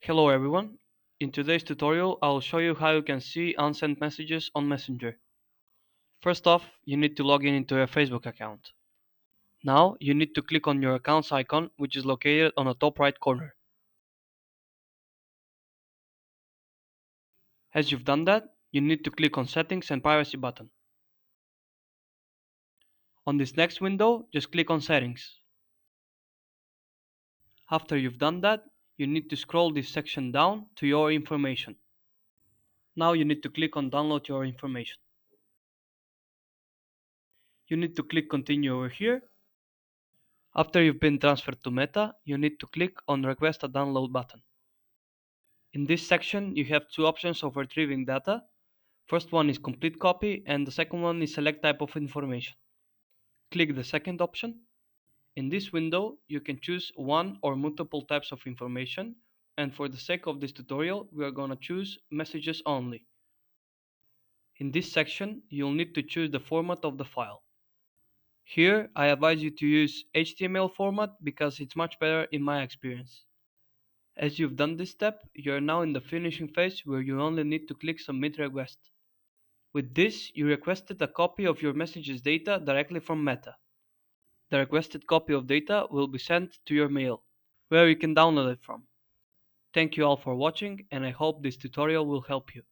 Hello everyone. In today's tutorial, I'll show you how you can see unsent messages on Messenger. First off, you need to log in into your Facebook account. Now, you need to click on your account's icon, which is located on the top right corner. As you've done that, you need to click on Settings and Privacy button. On this next window, just click on Settings. After you've done that, you need to scroll this section down to Your Information. Now you need to click on Download Your Information. You need to click Continue over here. After you've been transferred to Meta, you need to click on Request a Download button. In this section, you have two options of retrieving data. First one is Complete Copy and the second one is Select Type of Information. Click the second option. In this window, you can choose one or multiple types of information, and for the sake of this tutorial, we are going to choose Messages only. In this section, you'll need to choose the format of the file. Here, I advise you to use HTML format because it's much better in my experience. As you've done this step, you are now in the finishing phase where you only need to click Submit Request. With this, you requested a copy of your messages data directly from Meta. The requested copy of data will be sent to your mail, where you can download it from. Thank you all for watching, and I hope this tutorial will help you.